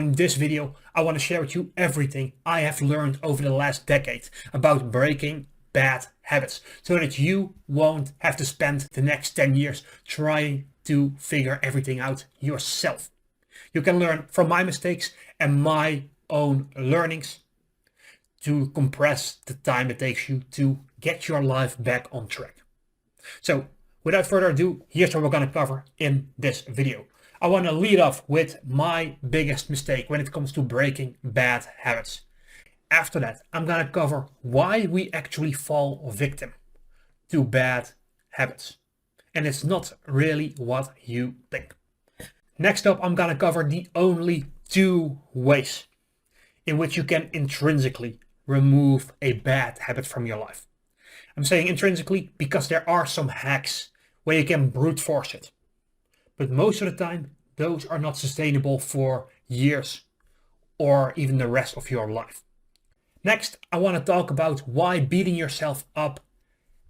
In this video, I want to share with you everything I have learned over the last decade about breaking bad habits so that you won't have to spend the next 10 years trying to figure everything out yourself. You can learn from my mistakes and my own learnings to compress the time it takes you to get your life back on track. So without further ado, here's what we're going to cover in this video. I want to lead off with my biggest mistake when it comes to breaking bad habits. After that, I'm going to cover why we actually fall victim to bad habits. And it's not really what you think. Next up, I'm going to cover the only 2 ways in which you can intrinsically remove a bad habit from your life. I'm saying intrinsically because there are some hacks where you can brute force it. But most of the time, those are not sustainable for years or even the rest of your life. Next, I want to talk about why beating yourself up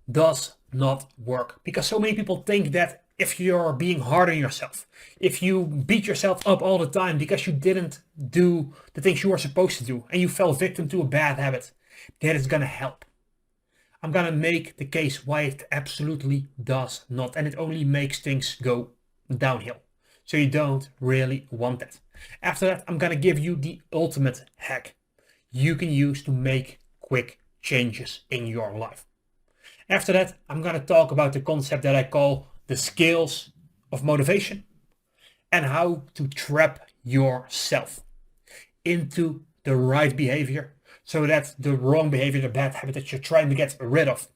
does not work. Because so many people think that if you're being hard on yourself, if you beat yourself up all the time because you didn't do the things you were supposed to do and you fell victim to a bad habit, that is going to help. I'm going to make the case why it absolutely does not, and it only makes things go downhill. So you don't really want that. After that, I'm going to give you the ultimate hack you can use to make quick changes in your life. After that, I'm going to talk about the concept that I call the scales of motivation and how to trap yourself into the right behavior so that the wrong behavior, the bad habit that you're trying to get rid of,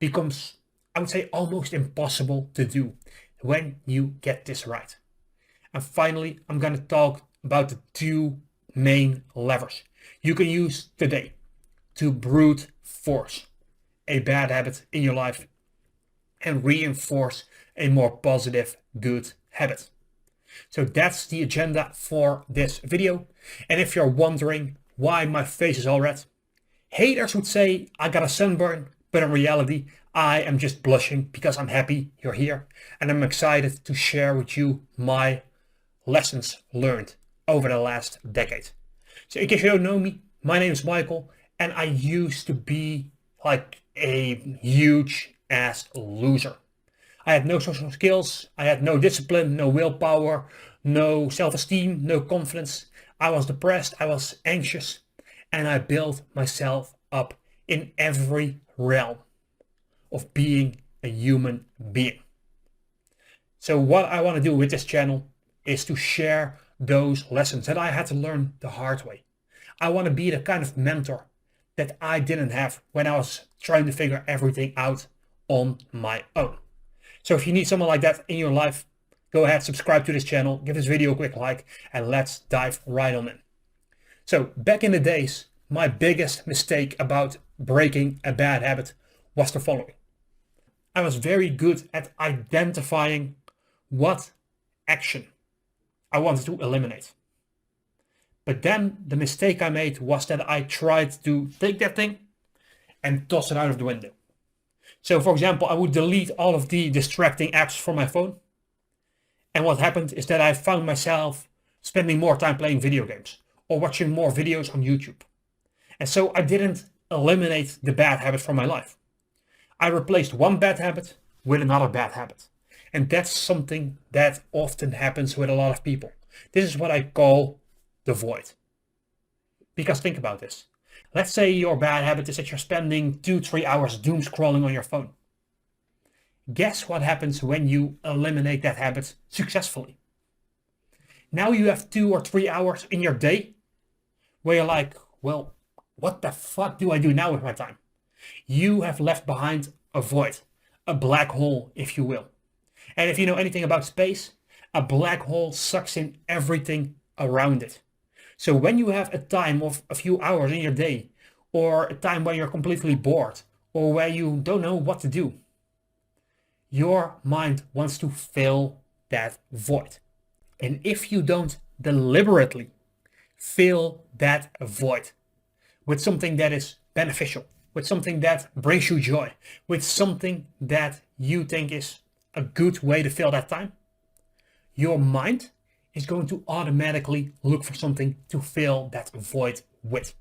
becomes, I would say, almost impossible to do when you get this right. And finally, I'm going to talk about the 2 main levers you can use today to brute force a bad habit in your life and reinforce a more positive, good habit. So that's the agenda for this video. And if you're wondering why my face is all red, haters would say I got a sunburn, but in reality, I am just blushing because I'm happy you're here and I'm excited to share with you my lessons learned over the last decade. So in case you don't know me, my name is Michael and I used to be like a huge ass loser. I had no social skills, I had no discipline, no willpower, no self-esteem, no confidence. I was depressed, I was anxious, and I built myself up in every realm of being a human being. So what I want to do with this channel is to share those lessons that I had to learn the hard way. I want to be the kind of mentor that I didn't have when I was trying to figure everything out on my own. So if you need someone like that in your life, go ahead, subscribe to this channel, give this video a quick like, and let's dive right on in. So back in the days, my biggest mistake about breaking a bad habit was the following. I was very good at identifying what action I wanted to eliminate. But then the mistake I made was that I tried to take that thing and toss it out of the window. So for example, I would delete all of the distracting apps from my phone. And what happened is that I found myself spending more time playing video games or watching more videos on YouTube. And so I didn't eliminate the bad habit from my life. I replaced one bad habit with another bad habit. And that's something that often happens with a lot of people. This is what I call the void. Because think about this. Let's say your bad habit is that you're spending 2-3 hours doom scrolling on your phone. Guess what happens when you eliminate that habit successfully? Now you have 2 or 3 hours in your day where you're like, well, what the fuck do I do now with my time? You have left behind a void, a black hole, if you will. And if you know anything about space, a black hole sucks in everything around it. So when you have a time of a few hours in your day, or a time when you're completely bored, or where you don't know what to do, your mind wants to fill that void. And if you don't deliberately fill that void with something that is beneficial, with something that brings you joy, with something that you think is a good way to fill that time, your mind is going to automatically look for something to fill that void with.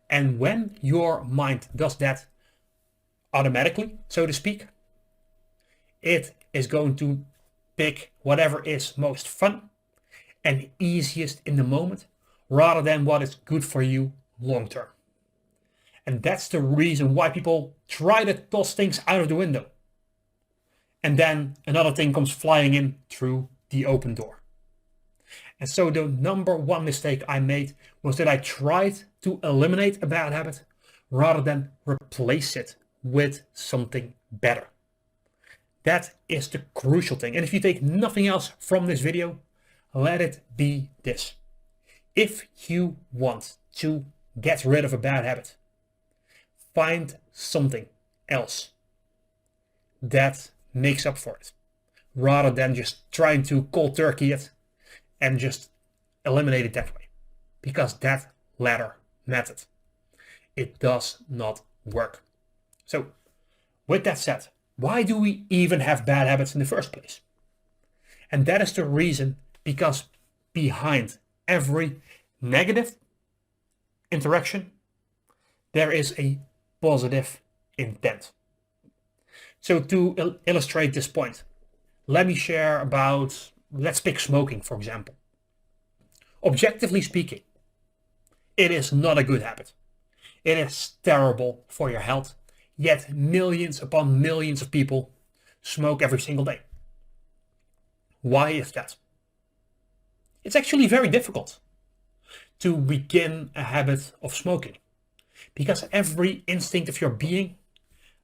And when your mind does that automatically, so to speak, it is going to pick whatever is most fun and easiest in the moment, rather than what is good for you long term. And that's the reason why people try to toss things out of the window. And then another thing comes flying in through the open door. And so the number one mistake I made was that I tried to eliminate a bad habit rather than replace it with something better. That is the crucial thing. And if you take nothing else from this video, let it be this. If you want to get rid of a bad habit, find something else that makes up for it, rather than just trying to cold turkey it and just eliminate it that way. Because that latter method, it does not work. So with that said, why do we even have bad habits in the first place? And that is the reason, because behind every negative interaction, there is a positive intent. So to illustrate this point, let me share about, let's pick smoking, for example. Objectively speaking, it is not a good habit. It is terrible for your health, yet millions upon millions of people smoke every single day. Why is that? It's actually very difficult to begin a habit of smoking, because every instinct of your being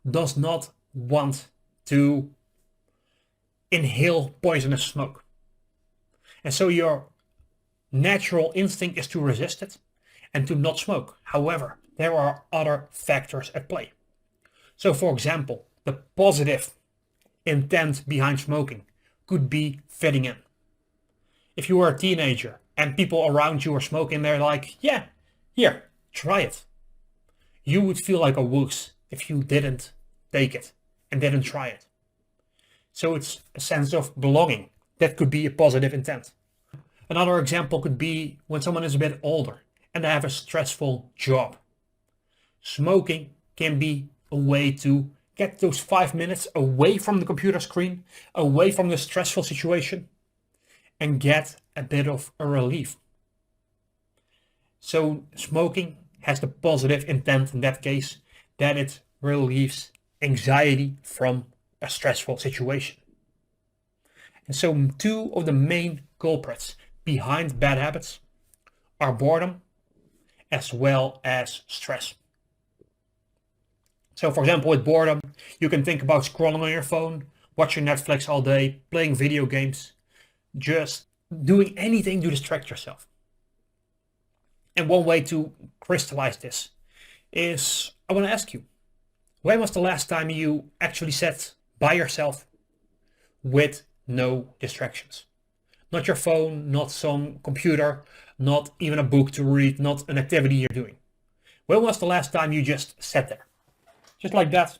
does not want to inhale poisonous smoke. And so your natural instinct is to resist it and to not smoke. However, there are other factors at play. So for example, the positive intent behind smoking could be fitting in. If you were a teenager and people around you are smoking, they're like, yeah, here, try it. You would feel like a wuss if you didn't take it and didn't try it. So it's a sense of belonging. That could be a positive intent. Another example could be when someone is a bit older and they have a stressful job. Smoking can be a way to get those 5 minutes away from the computer screen, away from the stressful situation, and get a bit of a relief. So smoking has the positive intent in that case, that it relieves anxiety from a stressful situation. And so two of the main culprits behind bad habits are boredom as well as stress. So for example, with boredom, you can think about scrolling on your phone, watching Netflix all day, playing video games, just doing anything to distract yourself. And one way to crystallize this is, I want to ask you, when was the last time you actually sat by yourself with no distractions? Not your phone, not some computer, not even a book to read, not an activity you're doing. When was the last time you just sat there? Just like that,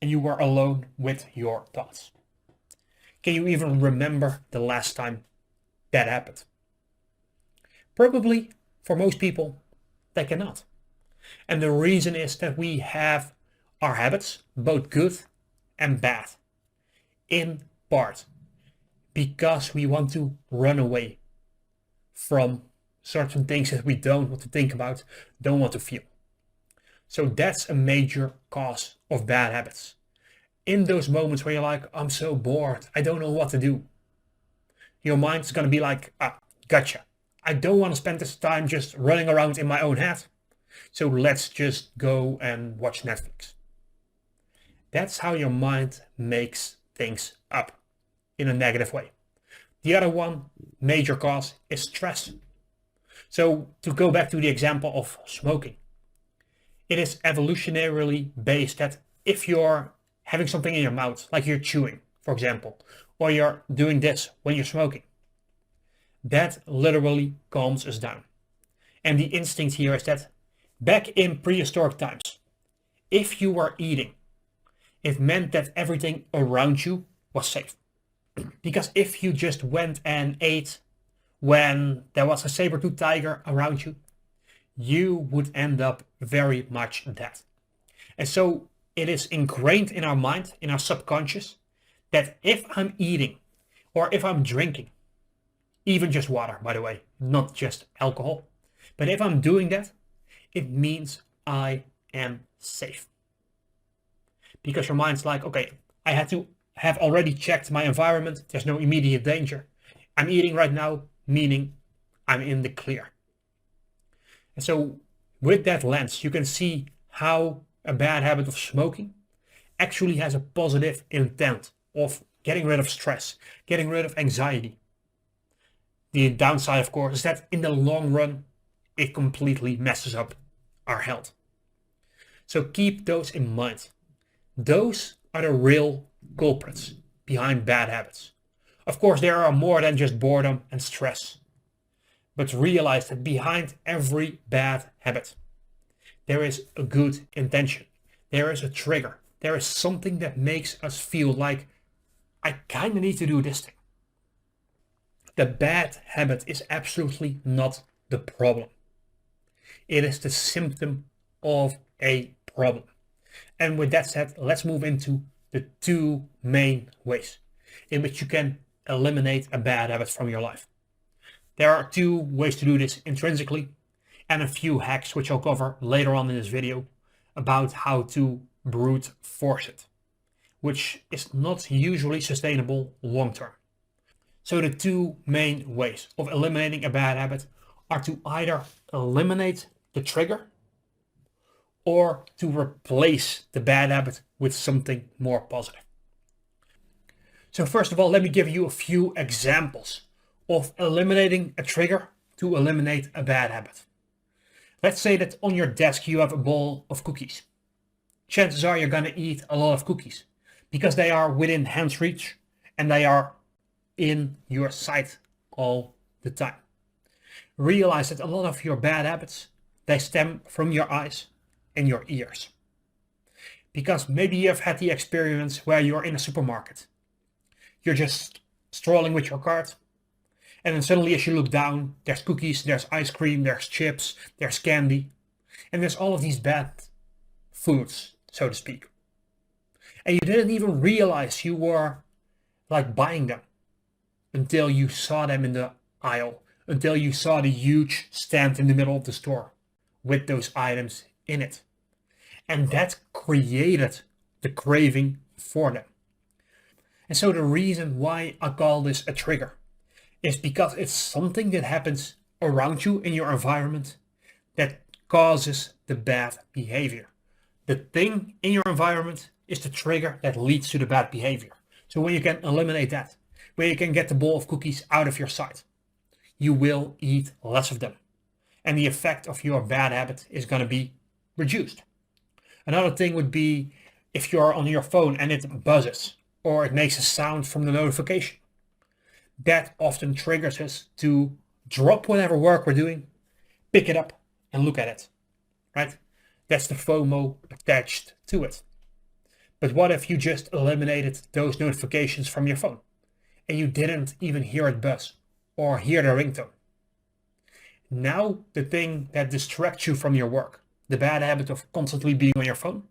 and you were alone with your thoughts. Can you even remember the last time that happened? Probably, for most people, they cannot. And the reason is that we have our habits, both good and bad, in part because we want to run away from certain things that we don't want to think about, don't want to feel. So that's a major cause of bad habits. In those moments where you're like, I'm so bored, I don't know what to do, your mind's going to be like, gotcha. I don't want to spend this time just running around in my own head. So let's just go and watch Netflix. That's how your mind makes things up in a negative way. The other one, major cause, is stress. So to go back to the example of smoking, it is evolutionarily based that if you're having something in your mouth, like you're chewing, for example, or you're doing this when you're smoking, that literally calms us down. And the instinct here is that back in prehistoric times, if you were eating, it meant that everything around you was safe. Because if you just went and ate when there was a saber-toothed tiger around you, you would end up very much dead. And so it is ingrained in our mind, in our subconscious, that if I'm eating or if I'm drinking, even just water, by the way, not just alcohol, but if I'm doing that, it means I am safe. Because your mind's like, okay, I had to have already checked my environment. There's no immediate danger. I'm eating right now, meaning I'm in the clear. And so with that lens, you can see how a bad habit of smoking actually has a positive intent of getting rid of stress, getting rid of anxiety. The downside, of course, is that in the long run, it completely messes up our health. So keep those in mind. Those are the real culprits behind bad habits. Of course, there are more than just boredom and stress. But realize that behind every bad habit, there is a good intention. There is a trigger. There is something that makes us feel like, I kind of need to do this thing. The bad habit is absolutely not the problem. It is the symptom of a problem. And with that said, let's move into the two main ways in which you can eliminate a bad habit from your life. There are two ways to do this intrinsically, and a few hacks which I'll cover later on in this video about how to brute force it, which is not usually sustainable long term. So the two main ways of eliminating a bad habit are to either eliminate the trigger or to replace the bad habit with something more positive. So first of all, let me give you a few examples of eliminating a trigger to eliminate a bad habit. Let's say that on your desk you have a bowl of cookies. Chances are you're going to eat a lot of cookies because they are within hand's reach and they are in your sight all the time. Realize that a lot of your bad habits, they stem from your eyes and your ears. Because maybe you have had the experience where you're in a supermarket. You're just strolling with your cart, and then suddenly as you look down, there's cookies, there's ice cream, there's chips, there's candy, and there's all of these bad foods, so to speak. And you didn't even realize you were like buying them until you saw them in the aisle, until you saw the huge stand in the middle of the store with those items in it. And that created the craving for them. And so the reason why I call this a trigger is because it's something that happens around you in your environment that causes the bad behavior. The thing in your environment is the trigger that leads to the bad behavior. So when you can eliminate that, when you can get the bowl of cookies out of your sight, you will eat less of them. And the effect of your bad habit is going to be reduced. Another thing would be if you're on your phone and it buzzes or it makes a sound from the notification. That often triggers us to drop whatever work we're doing, pick it up and look at it, right? That's the FOMO attached to it. But what if you just eliminated those notifications from your phone and you didn't even hear it buzz or hear the ringtone? Now the thing that distracts you from your work, the bad habit of constantly being on your phone,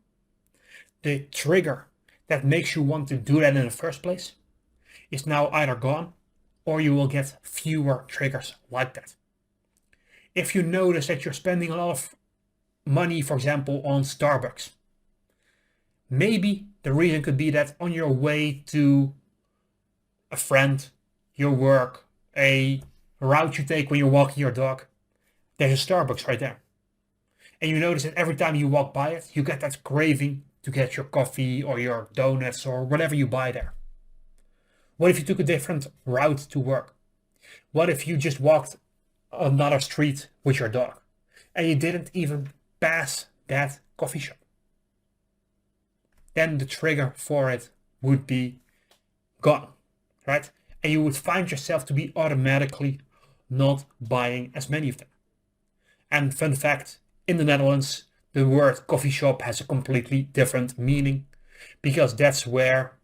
the trigger that makes you want to do that in the first place, is now either gone or you will get fewer triggers like that. If you notice that you're spending a lot of money, for example, on Starbucks, maybe the reason could be that on your way to a friend, your work, a route you take when you're walking your dog, there's a Starbucks right there. And you notice that every time you walk by it, you get that craving to get your coffee or your donuts or whatever you buy there. What if you took a different route to work? What if you just walked another street with your dog and you didn't even pass that coffee shop? Then the trigger for it would be gone, right? And you would find yourself to be automatically not buying as many of them. And fun fact, in the Netherlands, the word coffee shop has a completely different meaning because that's where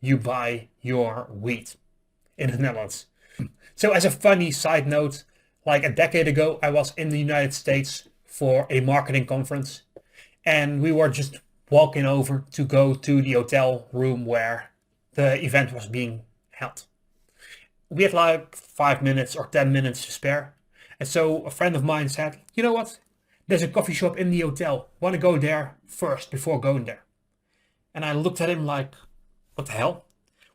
you buy your weed in the Netherlands. So as a funny side note, like a decade ago, I was in the United States for a marketing conference, and we were just walking over to go to the hotel room where the event was being held. We had like 5 minutes or 10 minutes to spare. And so a friend of mine said, you know what? There's a coffee shop in the hotel. Want to go there first before going there? And I looked at him like, what the hell?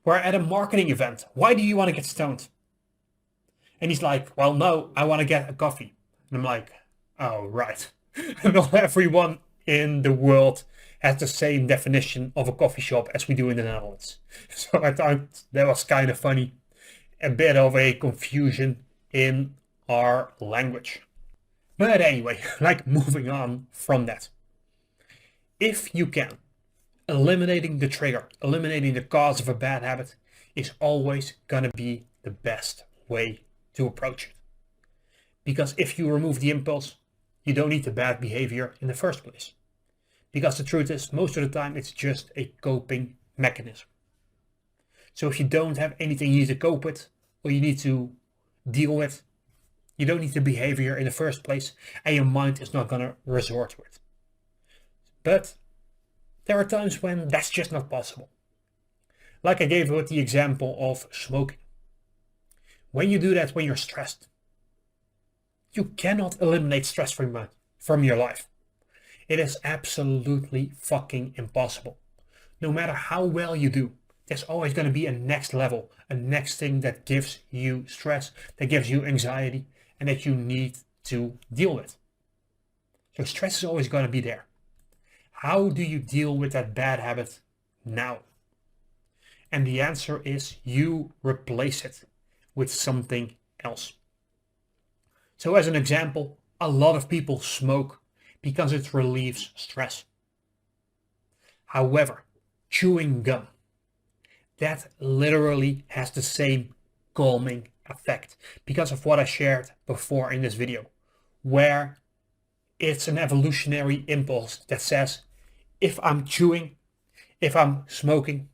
We're at a marketing event. Why do you want to get stoned? And he's like, well, no, I want to get a coffee. And I'm like, oh, right. Not everyone in the world has the same definition of a coffee shop as we do in the Netherlands. So I thought that was kind of funny. A bit of a confusion in our language. But anyway, like moving on from that. If you can, eliminating the trigger, eliminating the cause of a bad habit is always gonna be the best way to approach it. Because if you remove the impulse, you don't need the bad behavior in the first place. Because the truth is, most of the time it's just a coping mechanism. So if you don't have anything you need to cope with, or you need to deal with, you don't need the behavior in the first place, and your mind is not gonna resort to it. But there are times when that's just not possible. Like I gave with the example of smoking. When you do that when you're stressed, you cannot eliminate stress from your life. It is absolutely fucking impossible. No matter how well you do, there's always going to be a next level, a next thing that gives you stress, that gives you anxiety, and that you need to deal with. So stress is always going to be there. How do you deal with that bad habit now? And the answer is you replace it with something else. So as an example, a lot of people smoke because it relieves stress. However, chewing gum, that literally has the same calming effect because of what I shared before in this video, where it's an evolutionary impulse that says, if I'm chewing, if I'm smoking,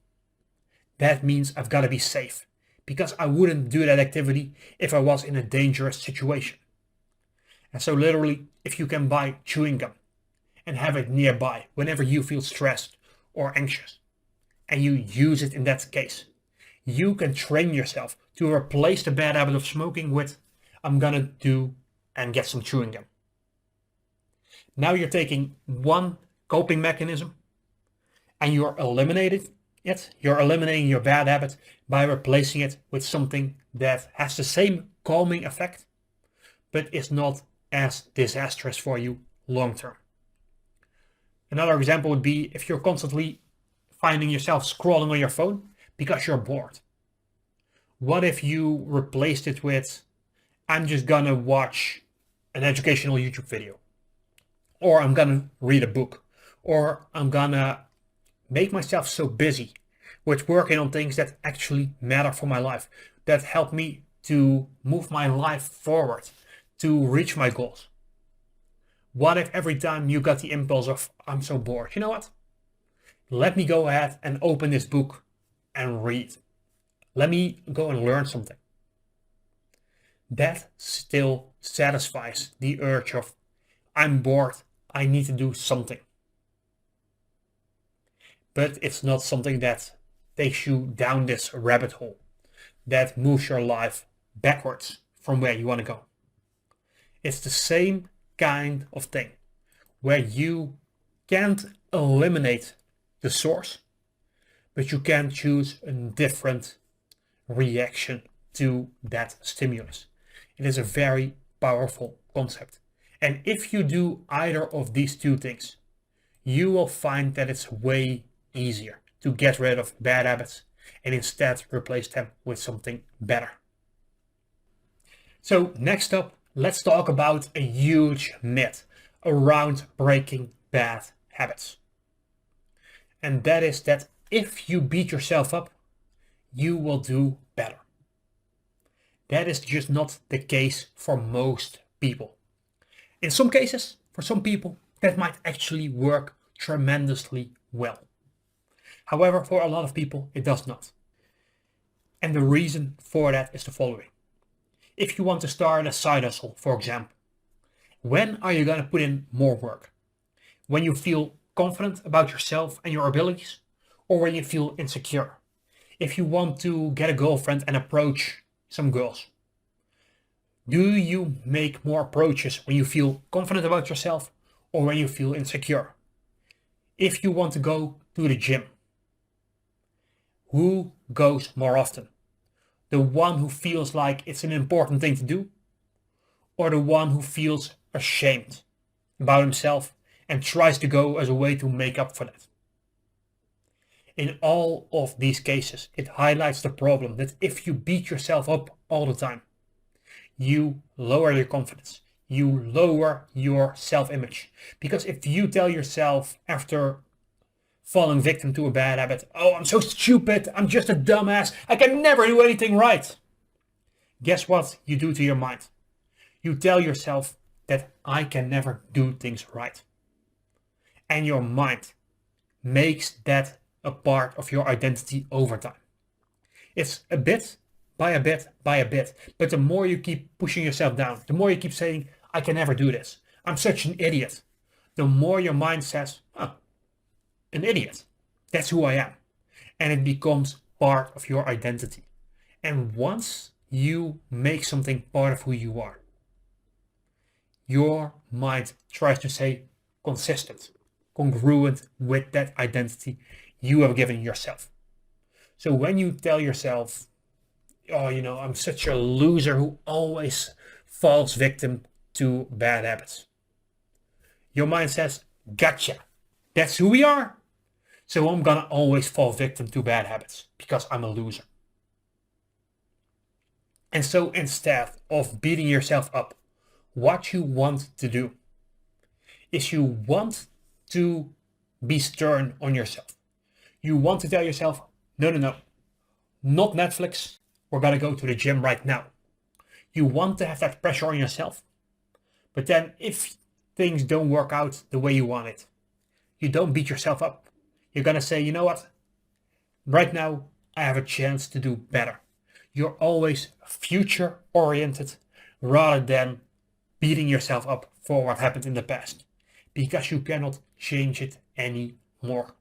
that means I've got to be safe, because I wouldn't do that activity if I was in a dangerous situation. And so literally, if you can buy chewing gum and have it nearby whenever you feel stressed or anxious, and you use it in that case, you can train yourself to replace the bad habit of smoking with, I'm gonna do and get some chewing gum. Now you're taking one coping mechanism and you're eliminating it. You're eliminating your bad habit by replacing it with something that has the same calming effect, but is not as disastrous for you long term. Another example would be if you're constantly finding yourself scrolling on your phone because you're bored. What if you replaced it with, I'm just gonna watch an educational YouTube video, or I'm gonna read a book, or I'm gonna make myself so busy with working on things that actually matter for my life, that help me to move my life forward, to reach my goals. What if every time you got the impulse of, I'm so bored, you know what? Let me go ahead and open this book and read. Let me go and learn something. That still satisfies the urge of, I'm bored, I need to do something. But it's not something that takes you down this rabbit hole, that moves your life backwards from where you want to go. It's the same kind of thing where you can't eliminate the source, but you can choose a different reaction to that stimulus. It is a very powerful concept. And if you do either of these two things, you will find that it's way easier to get rid of bad habits and instead replace them with something better. So next up, let's talk about a huge myth around breaking bad habits. And that is that if you beat yourself up, you will do better. That is just not the case for most people. In some cases, for some people, that might actually work tremendously well. However, for a lot of people, it does not. And the reason for that is the following. If you want to start a side hustle, for example, when are you going to put in more work? When you feel confident about yourself and your abilities, or when you feel insecure? If you want to get a girlfriend and approach some girls, do you make more approaches when you feel confident about yourself or when you feel insecure? If you want to go to the gym, who goes more often? The one who feels like it's an important thing to do, or the one who feels ashamed about himself and tries to go as a way to make up for that? In all of these cases, it highlights the problem that if you beat yourself up all the time, you lower your confidence, you lower your self-image. Because if you tell yourself after falling victim to a bad habit, oh, I'm so stupid, I'm just a dumbass, I can never do anything right. Guess what you do to your mind? You tell yourself that I can never do things right. And your mind makes that a part of your identity over time. It's a bit by a bit by a bit. But the more you keep pushing yourself down, the more you keep saying, I can never do this, I'm such an idiot, the more your mind says, an idiot, that's who I am. And it becomes part of your identity. And once you make something part of who you are, your mind tries to say consistent, congruent with that identity you have given yourself. So when you tell yourself, oh, I'm such a loser who always falls victim to bad habits, your mind says, gotcha, that's who we are. So I'm gonna always fall victim to bad habits because I'm a loser. And so instead of beating yourself up, what you want to do is you want to be stern on yourself. You want to tell yourself, no, not Netflix. We're gonna go to the gym right now. You want to have that pressure on yourself. But then if things don't work out the way you want it, you don't beat yourself up. You're gonna say, you know what? Right now, I have a chance to do better. You're always future oriented rather than beating yourself up for what happened in the past, because you cannot change it anymore.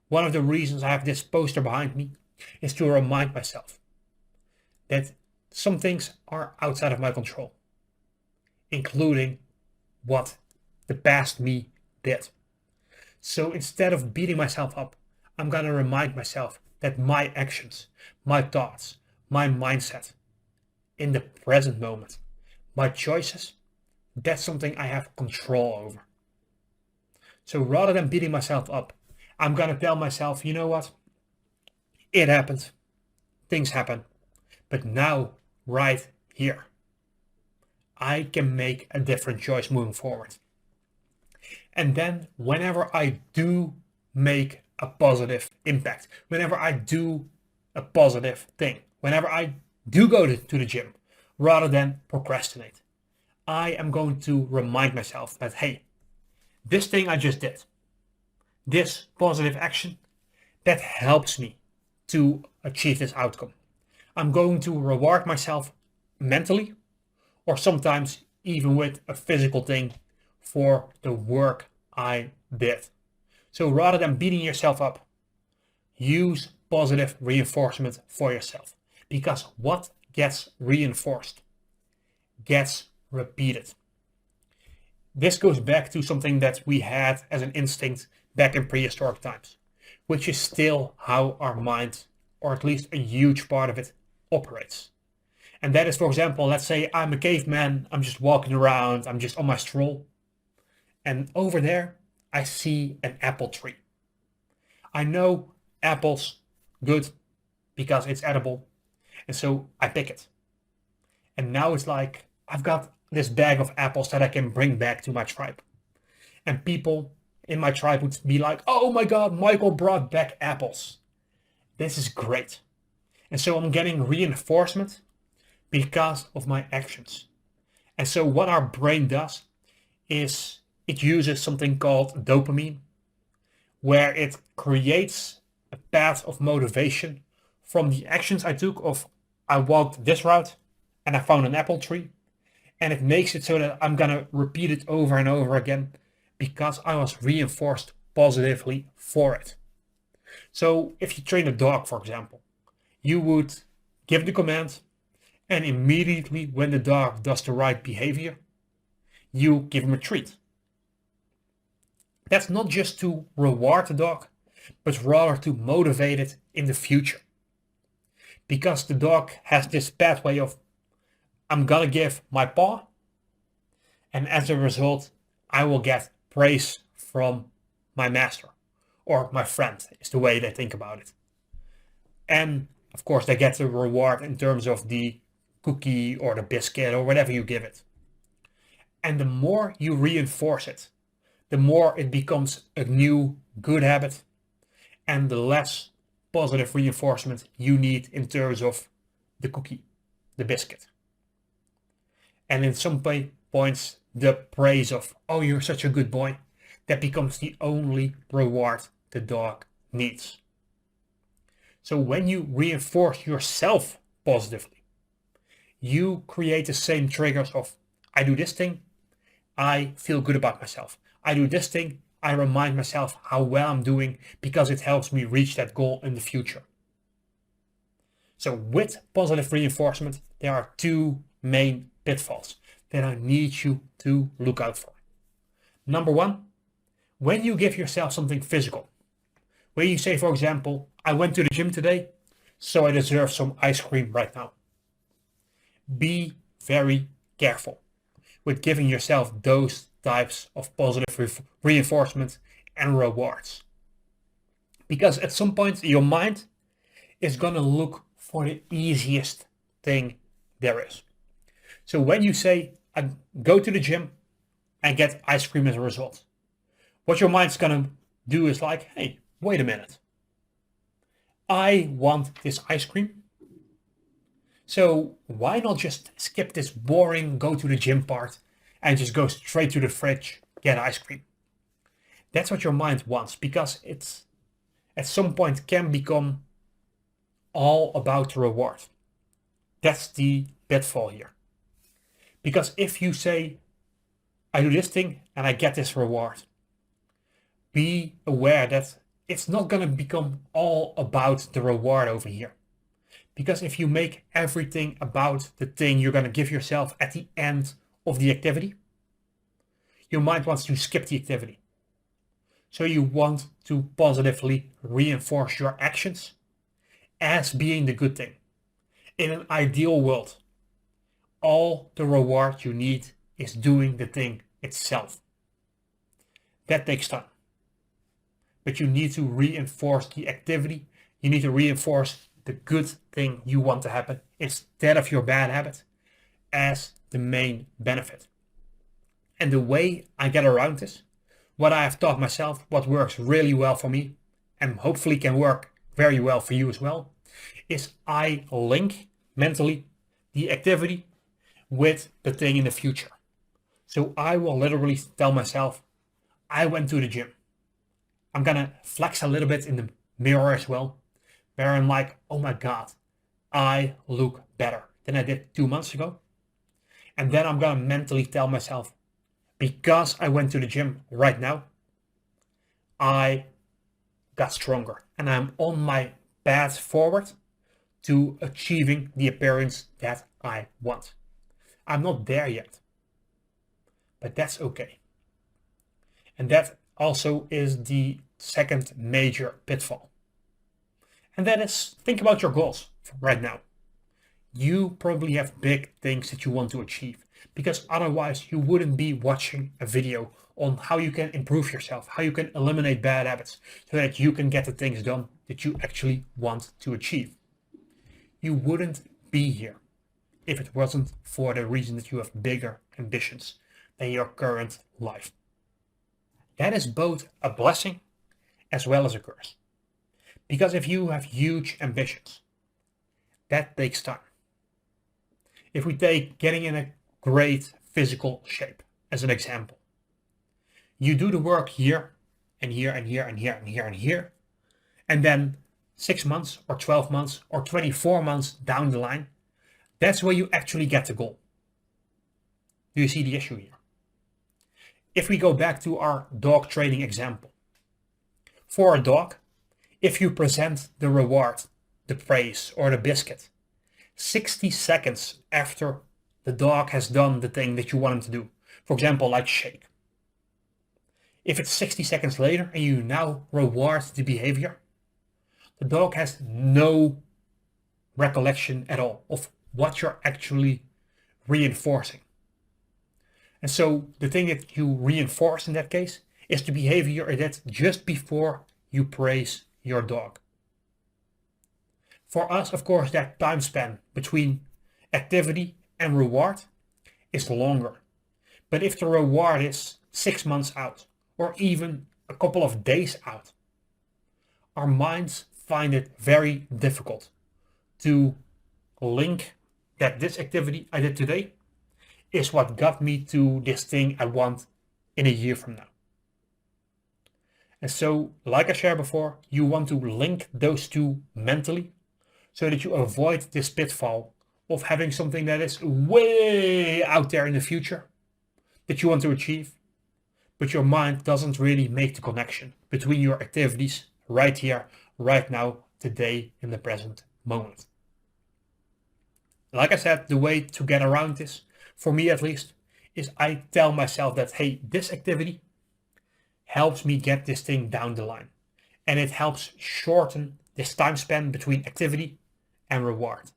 One of the reasons I have this poster behind me is to remind myself that some things are outside of my control, including what the past me did. So instead of beating myself up, I'm going to remind myself that my actions, my thoughts, my mindset in the present moment, my choices, that's something I have control over. So rather than beating myself up, I'm going to tell myself, you know what? It happened. Things happen. But now, right here, I can make a different choice moving forward. And then whenever I do make a positive impact, whenever I do a positive thing, whenever I do go to the gym, rather than procrastinate, I am going to remind myself that, hey, this thing I just did, this positive action, that helps me to achieve this outcome. I'm going to reward myself mentally, or sometimes even with a physical thing, for the work I did. So rather than beating yourself up, use positive reinforcement for yourself, because what gets reinforced gets repeated. This goes back to something that we had as an instinct back in prehistoric times, which is still how our mind, or at least a huge part of it, operates. And that is, for example, let's say I'm a caveman, I'm just walking around, I'm just on my stroll, and over there I see an apple tree. I know apples good because it's edible, and so I pick it. And now it's like I've got this bag of apples that I can bring back to my tribe. And people in my tribe would be like, oh my God, Michael brought back apples. This is great. And so I'm getting reinforcement because of my actions. And so what our brain does is it uses something called dopamine, where it creates a path of motivation from the actions I took of I walked this route and I found an apple tree, and it makes it so that I'm gonna repeat it over and over again because I was reinforced positively for it. So if you train a dog, for example, you would give the command, and immediately when the dog does the right behavior, you give him a treat. That's not just to reward the dog, but rather to motivate it in the future. Because the dog has this pathway of, I'm gonna give my paw, and as a result, I will get praise from my master or my friend, is the way they think about it. And of course, they get the reward in terms of the cookie or the biscuit or whatever you give it. And the more you reinforce it, the more it becomes a new good habit, and the less positive reinforcement you need in terms of the cookie, the biscuit. And in some points, the praise of, oh, you're such a good boy, that becomes the only reward the dog needs. So when you reinforce yourself positively, you create the same triggers of, I do this thing, I feel good about myself. I do this thing, I remind myself how well I'm doing because it helps me reach that goal in the future. So with positive reinforcement, there are two main pitfalls that I need you to look out for. Number one, when you give yourself something physical, when you say, for example, I went to the gym today, so I deserve some ice cream right now. Be very careful with giving yourself those types of positive reinforcement and rewards. Because at some point your mind is going to look for the easiest thing there is. So when you say, I go to the gym and get ice cream as a result, what your mind's going to do is like, hey, wait a minute. I want this ice cream. So why not just skip this boring go to the gym part and just go straight to the fridge, get ice cream? That's what your mind wants, because it's at some point can become all about the reward. That's the pitfall here. Because if you say, I do this thing and I get this reward, be aware that it's not going to become all about the reward over here. Because if you make everything about the thing you're going to give yourself at the end of the activity, your mind wants to skip the activity. So you want to positively reinforce your actions as being the good thing. In an ideal world, all the reward you need is doing the thing itself. That takes time. But you need to reinforce the activity. You need to reinforce the good thing you want to happen instead of your bad habit as the main benefit. And the way I get around this, what I have taught myself, what works really well for me, and hopefully can work very well for you as well, is I link mentally the activity with the thing in the future. So I will literally tell myself, I went to the gym. I'm gonna flex a little bit in the mirror as well, where I'm like, oh my God, I look better than I did 2 months ago. And then I'm gonna mentally tell myself, because I went to the gym right now, I got stronger and I'm on my path forward to achieving the appearance that I want. I'm not there yet, but that's okay. And that also is the second major pitfall. And that is, think about your goals right now. You probably have big things that you want to achieve, because otherwise you wouldn't be watching a video on how you can improve yourself, how you can eliminate bad habits so that you can get the things done that you actually want to achieve. You wouldn't be here if it wasn't for the reason that you have bigger ambitions than your current life. That is both a blessing as well as a curse. Because if you have huge ambitions, that takes time. If we take getting in a great physical shape as an example, you do the work here and here and here and here and here and here. And then 6 months or 12 months or 24 months down the line, that's where you actually get the goal. Do you see the issue here? If we go back to our dog training example, for a dog, if you present the reward, the praise or the biscuit, 60 seconds after the dog has done the thing that you want him to do, for example, like shake. If it's 60 seconds later and you now reward the behavior, the dog has no recollection at all of what you're actually reinforcing. And so the thing that you reinforce in that case is the behavior you did just before you praise your dog. For us, of course, that time span between activity and reward is longer. But if the reward is 6 months out or even a couple of days out, our minds find it very difficult to link that this activity I did today is what got me to this thing I want in a year from now. And so, like I shared before, you want to link those two mentally so that you avoid this pitfall of having something that is way out there in the future that you want to achieve, but your mind doesn't really make the connection between your activities right here, right now, today, in the present moment. Like I said, the way to get around this, for me at least, is I tell myself that, hey, this activity helps me get this thing down the line. And it helps shorten this time span between activity and reward.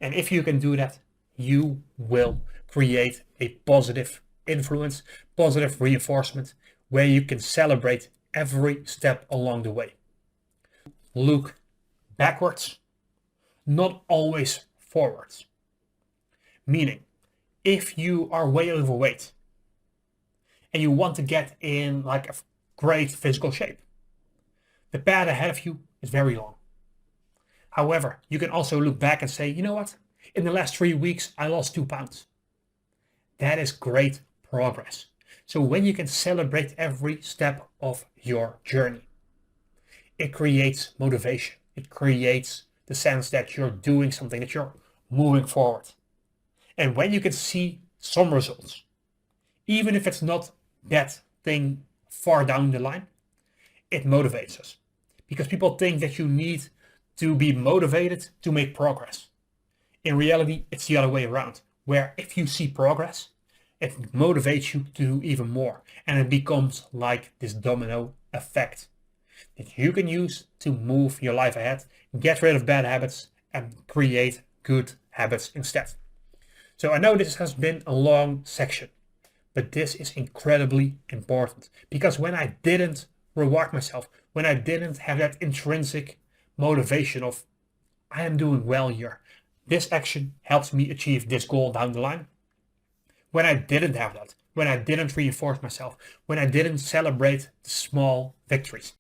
And if you can do that, you will create a positive influence, positive reinforcement, where you can celebrate every step along the way. Look backwards, not always forwards. Meaning, if you are way overweight and you want to get in like a great physical shape, the path ahead of you is very long. However, you can also look back and say, you know what? In the last 3 weeks, I lost 2 pounds. That is great progress. So when you can celebrate every step of your journey, it creates motivation. It creates the sense that you're doing something, that you're moving forward. And when you can see some results, even if it's not that thing far down the line, it motivates us. Because people think that you need to be motivated to make progress. In reality, it's the other way around, where if you see progress, it motivates you to do even more. And it becomes like this domino effect that you can use to move your life ahead, get rid of bad habits, and create good habits instead. So I know this has been a long section, but this is incredibly important, because when I didn't reward myself, when I didn't have that intrinsic motivation of I am doing well here, this action helps me achieve this goal down the line. When I didn't have that, when I didn't reinforce myself, when I didn't celebrate the small victories,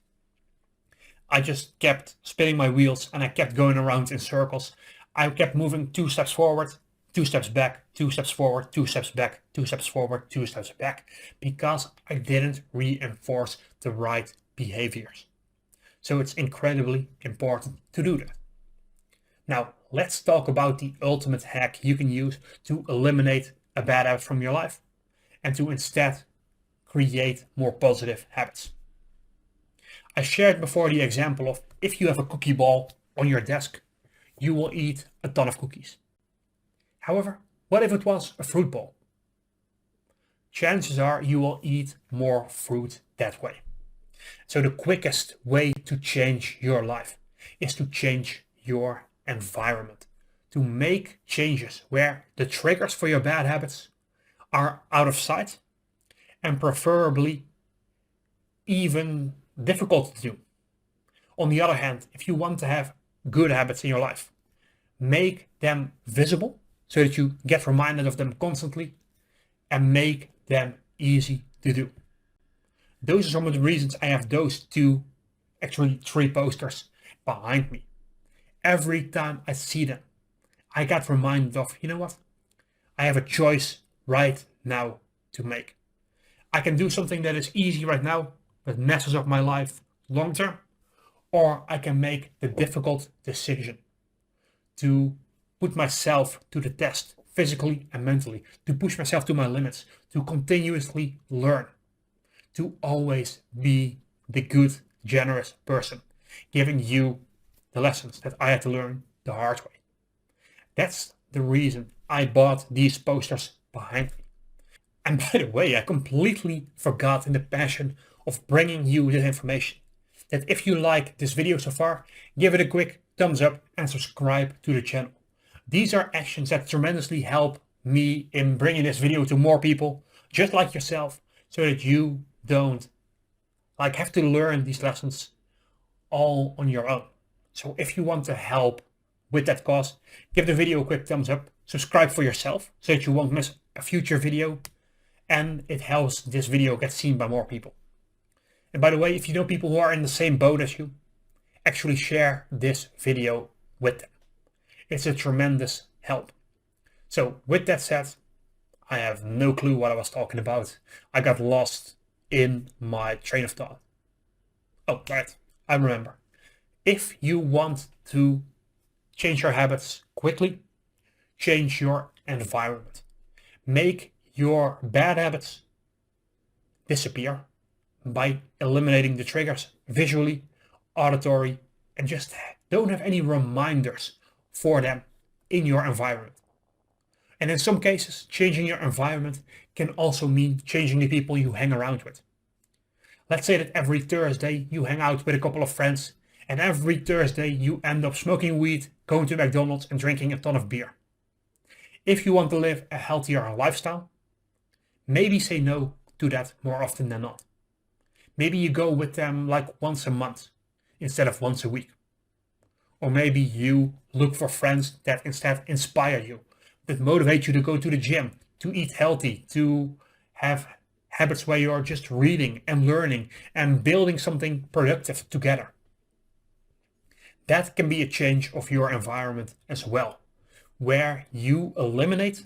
I just kept spinning my wheels and I kept going around in circles. I kept moving 2 steps forward, 2 steps back, 2 steps forward, 2 steps back, 2 steps forward, 2 steps back, because I didn't reinforce the right behaviors. So it's incredibly important to do that. Now, let's talk about the ultimate hack you can use to eliminate a bad habit from your life and to instead create more positive habits. I shared before the example of if you have a cookie ball on your desk, you will eat a ton of cookies. However, what if it was a fruit bowl? Chances are you will eat more fruit that way. So the quickest way to change your life is to change your environment, to make changes where the triggers for your bad habits are out of sight and preferably even difficult to do. On the other hand, if you want to have good habits in your life, make them visible so that you get reminded of them constantly and make them easy to do. Those are some of the reasons I have those actually 3 posters behind me. Every time I see them, I get reminded of, you know what? I have a choice right now to make. I can do something that is easy right now, but messes up my life long term, or I can make the difficult decision to put myself to the test physically and mentally, to push myself to my limits, to continuously learn, to always be the good, generous person, giving you the lessons that I had to learn the hard way. That's the reason I bought these posters behind me. And by the way, I completely forgot in the passion of bringing you this information that if you like this video so far, give it a quick thumbs up and subscribe to the channel. These are actions that tremendously help me in bringing this video to more people, just like yourself, so that you don't have to learn these lessons all on your own. So if you want to help with that cause, give the video a quick thumbs up, subscribe for yourself so that you won't miss a future video, and it helps this video get seen by more people. And by the way, if you know people who are in the same boat as you, actually share this video with them. It's a tremendous help. So with that said, I have no clue what I was talking about. I got lost in my train of thought. Oh, right, I remember. If you want to change your habits quickly, change your environment. Make your bad habits disappear by eliminating the triggers visually, auditory, and just don't have any reminders for them in your environment. And in some cases, changing your environment can also mean changing the people you hang around with. Let's say that every Thursday you hang out with a couple of friends, and every Thursday you end up smoking weed, going to McDonald's, and drinking a ton of beer. If you want to live a healthier lifestyle, maybe say no to that more often than not. Maybe you go with them like once a month instead of once a week. Or maybe you look for friends that instead inspire you, that motivate you to go to the gym, to eat healthy, to have habits where you're just reading and learning and building something productive together. That can be a change of your environment as well, where you eliminate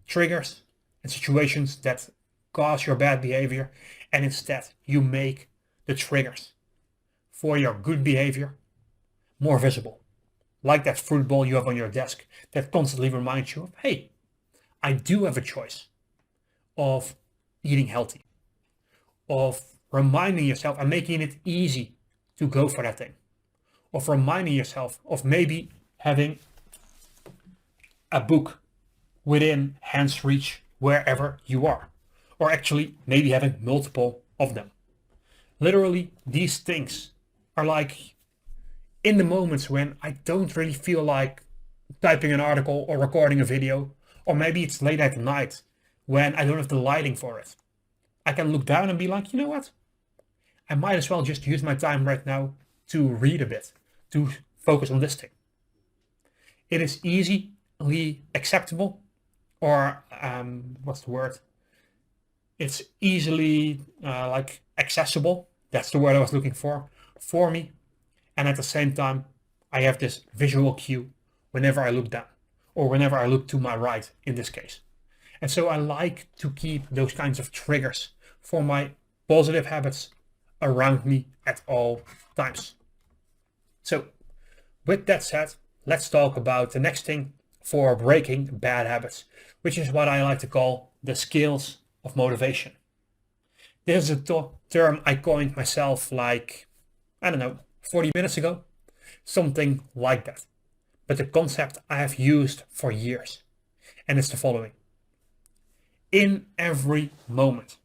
triggers and situations that cause your bad behavior, and instead you make the triggers for your good behavior more visible. Like that fruit bowl you have on your desk that constantly reminds you of, hey, I do have a choice of eating healthy, of reminding yourself and making it easy to go for that thing, of reminding yourself of maybe having a book within hand's reach wherever you are, or actually maybe having multiple of them. Literally, these things are like in the moments when I don't really feel like typing an article or recording a video, or maybe it's late at night when I don't have the lighting for it. I can look down and be like, you know what? I might as well just use my time right now to read a bit, to focus on this thing. It is easily acceptable, or what's the word? It's easily accessible. That's the word I was looking for me. And at the same time, I have this visual cue whenever I look down, or whenever I look to my right in this case. And so I like to keep those kinds of triggers for my positive habits around me at all times. So with that said, let's talk about the next thing for breaking bad habits, which is what I like to call the skills of motivation. This is a term I coined myself 40 minutes ago, something like that. But the concept I have used for years, and it's the following. In every moment,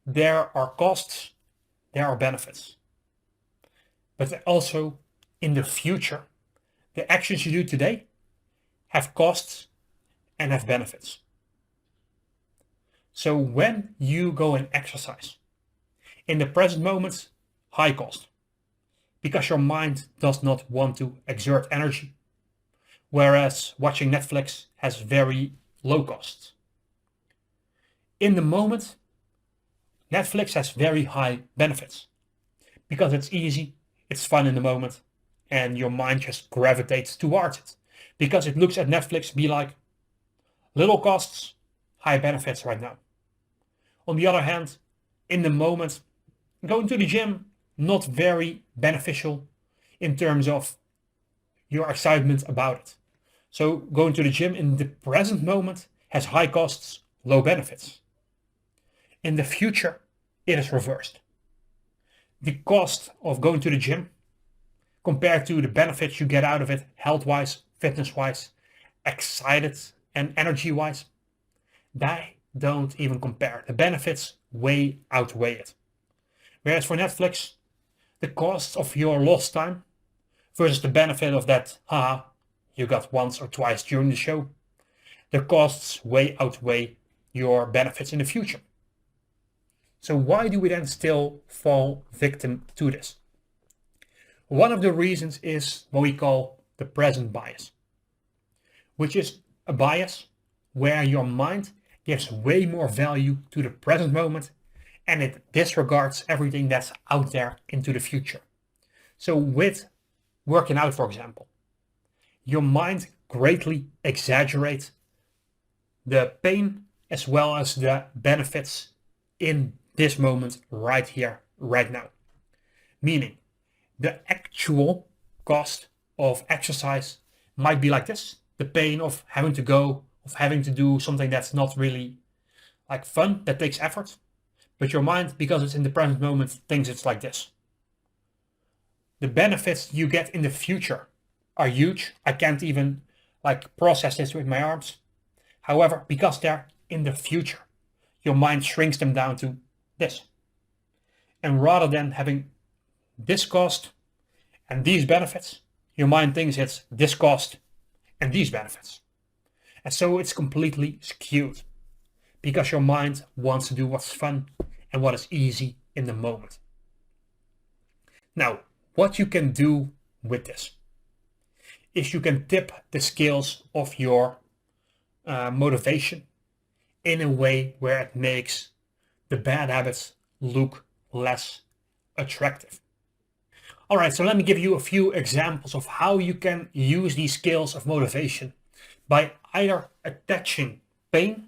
there are costs, there are benefits. But also in the future, the actions you do today have costs and have benefits. So when you go and exercise, in the present moment, high cost, because your mind does not want to exert energy, whereas watching Netflix has very low costs. In the moment, Netflix has very high benefits, because it's easy, it's fun in the moment, and your mind just gravitates towards it, because it looks at Netflix be like, little costs, high benefits right now. On the other hand, in the moment, Going to the gym, not very beneficial in terms of your excitement about it. So going to the gym in the present moment has high costs, low benefits. In the future, it is reversed. The cost of going to the gym compared to the benefits you get out of it, health-wise, fitness-wise, excited and energy-wise, they don't even compare. The benefits way outweigh it. Whereas for Netflix, the cost of your lost time versus the benefit of that, you got once or twice during the show, the costs way outweigh your benefits in the future. So why do we then still fall victim to this? One of the reasons is what we call the present bias, which is a bias where your mind gives way more value to the present moment and it disregards everything that's out there into the future. So with working out, for example, your mind greatly exaggerates the pain as well as the benefits in this moment right here, right now. Meaning, the actual cost of exercise might be like this. The pain of having to go, of having to do something that's not really like fun, that takes effort. But your mind, because it's in the present moment, thinks it's like this. The benefits you get in the future are huge. I can't even like process this with my arms. However, because they're in the future, your mind shrinks them down to this. And rather than having this cost and these benefits, your mind thinks it's this cost and these benefits. And so it's completely skewed because your mind wants to do what's fun and what is easy in the moment. Now, what you can do with this is you can tip the scales of your motivation in a way where it makes the bad habits look less attractive. All right, so let me give you a few examples of how you can use these scales of motivation by either attaching pain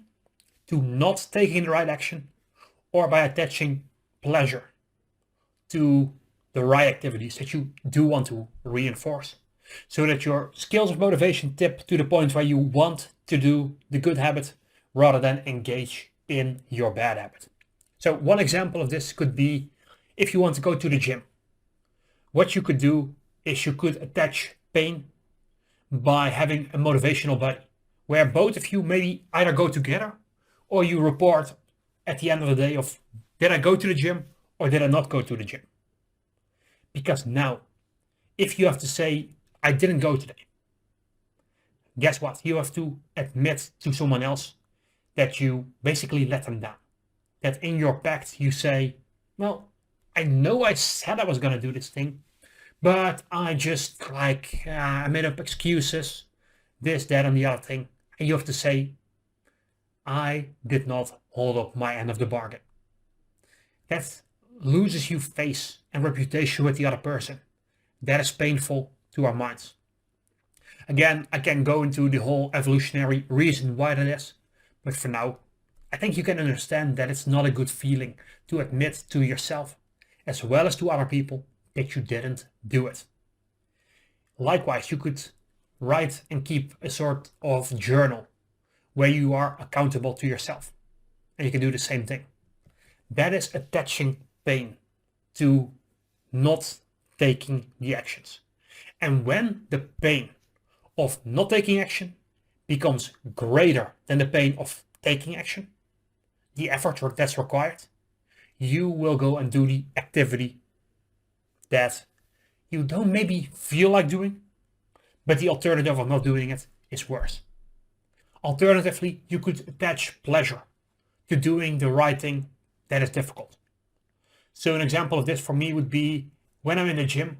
to not taking the right action or by attaching pleasure to the right activities that you do want to reinforce, so that your scales of motivation tip to the point where you want to do the good habit rather than engage in your bad habit. So one example of this could be if you want to go to the gym. What you could do is you could attach pain by having a motivational buddy, where both of you maybe either go together or you report at the end of the day of, did I go to the gym or did I not go to the gym? Because now, if you have to say, I didn't go today, guess what? You have to admit to someone else that you basically let them down. That in your pact you say, well, I know I said I was going to do this thing, but I just I made up excuses, this, that, and the other thing. And you have to say, I did not hold up my end of the bargain. That loses you face and reputation with the other person. That is painful to our minds. Again, I can go into the whole evolutionary reason why that is, but for now, I think you can understand that it's not a good feeling to admit to yourself, as well as to other people, that you didn't do it. Likewise, you could write and keep a sort of journal where you are accountable to yourself. And you can do the same thing. That is attaching pain to not taking the actions. And when the pain of not taking action becomes greater than the pain of taking action, the effort that's required, you will go and do the activity that you don't maybe feel like doing, but the alternative of not doing it is worse. Alternatively, you could attach pleasure to doing the right thing that is difficult. So an example of this for me would be when I'm in the gym,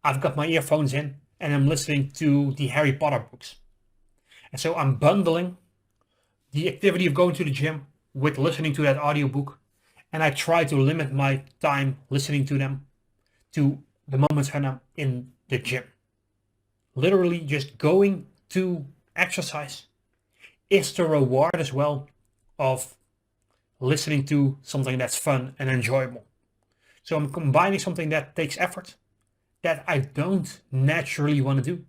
I've got my earphones in and I'm listening to the Harry Potter books. And so I'm bundling the activity of going to the gym with listening to that audiobook, and I try to limit my time listening to them to the moments when I'm in the gym. Literally just going to exercise is the reward as well of listening to something that's fun and enjoyable. So I'm combining something that takes effort, that I don't naturally want to do,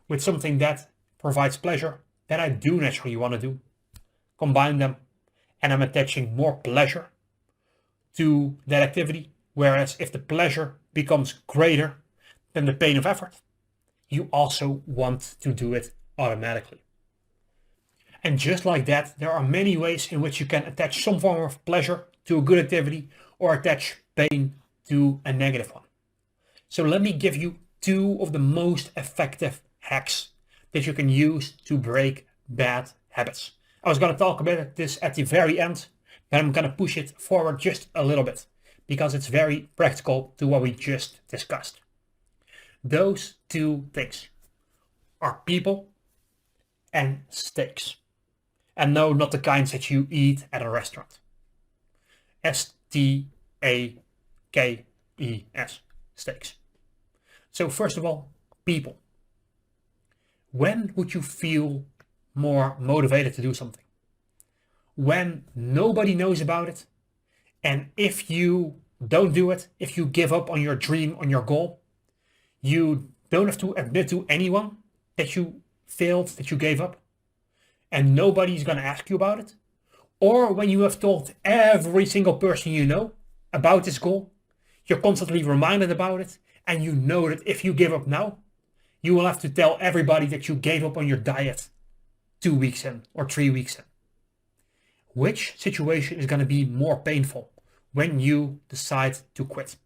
with something that provides pleasure, that I do naturally want to do. Combine them, and I'm attaching more pleasure to that activity. Whereas if the pleasure becomes greater than the pain of effort, you also want to do it automatically. And just like that, there are many ways in which you can attach some form of pleasure to a good activity or attach pain to a negative one. So let me give you two of the most effective hacks that you can use to break bad habits. I was going to talk about this at the very end, but I'm going to push it forward just a little bit because it's very practical to what we just discussed. Those two things are people and steaks. And no, not the kinds that you eat at a restaurant. S-T-A-K-E-S, steaks. So first of all, people. When would you feel more motivated to do something? When nobody knows about it, and if you don't do it, if you give up on your dream, on your goal, you don't have to admit to anyone that you failed, that you gave up, and nobody's going to ask you about it. Or when you have told every single person you know about this goal, you're constantly reminded about it, and you know that if you give up now, you will have to tell everybody that you gave up on your diet 2 weeks in or 3 weeks in. Which situation is going to be more painful when you decide to quit?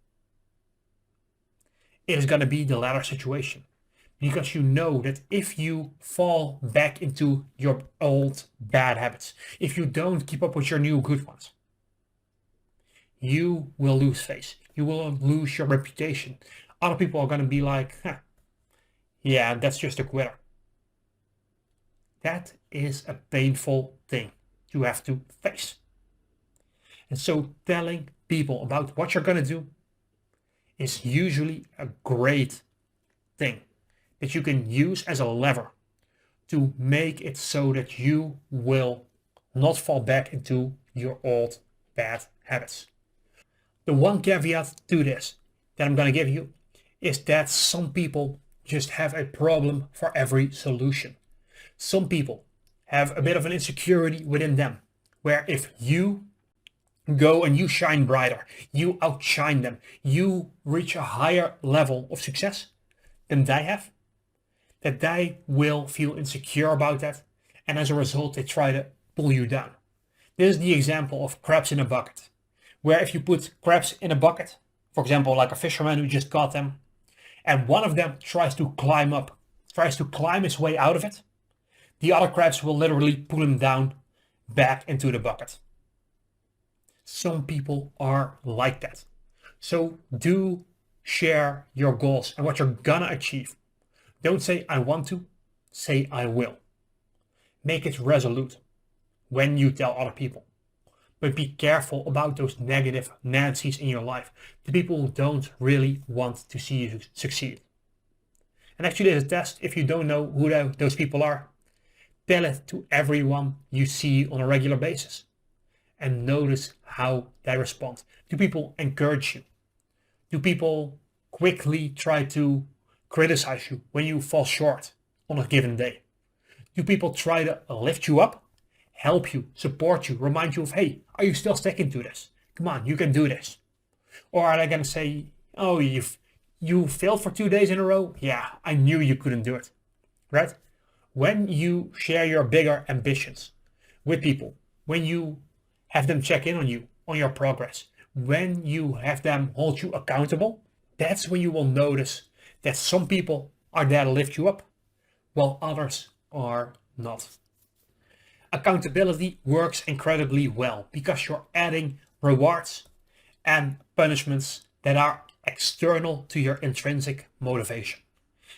It is going to be the latter situation. Because you know that if you fall back into your old bad habits, if you don't keep up with your new good ones, you will lose face. You will lose your reputation. Other people are going to be like, yeah, that's just a quitter. That is a painful thing you have to face. And so telling people about what you're going to do is usually a great thing that you can use as a lever to make it so that you will not fall back into your old bad habits. The one caveat to this that I'm going to give you is that some people just have a problem for every solution. Some people have a bit of an insecurity within them, where if you go and you shine brighter, you outshine them, you reach a higher level of success than they have, that they will feel insecure about that, and as a result they try to pull you down. This is the example of crabs in a bucket, where if you put crabs in a bucket, for example like a fisherman who just caught them, and one of them tries to climb up, tries to climb his way out of it, the other crabs will literally pull him down back into the bucket. Some people are like that. So do share your goals and what you're gonna achieve. Don't say I want to, say I will. Make it resolute when you tell other people. But be careful about those negative Nancy's in your life, the people who don't really want to see you succeed. And actually there's a test. If you don't know who those people are, tell it to everyone you see on a regular basis and notice how they respond. Do people encourage you? Do people quickly try to criticize you when you fall short on a given day? Do people try to lift you up, help you, support you, remind you of, hey, are you still sticking to this? Come on, you can do this. Or are they going to say, oh, you failed for 2 days in a row? Yeah, I knew you couldn't do it, right? When you share your bigger ambitions with people, when you have them check in on you, on your progress, when you have them hold you accountable, that's when you will notice that some people are there to lift you up, while others are not. Accountability works incredibly well because you're adding rewards and punishments that are external to your intrinsic motivation.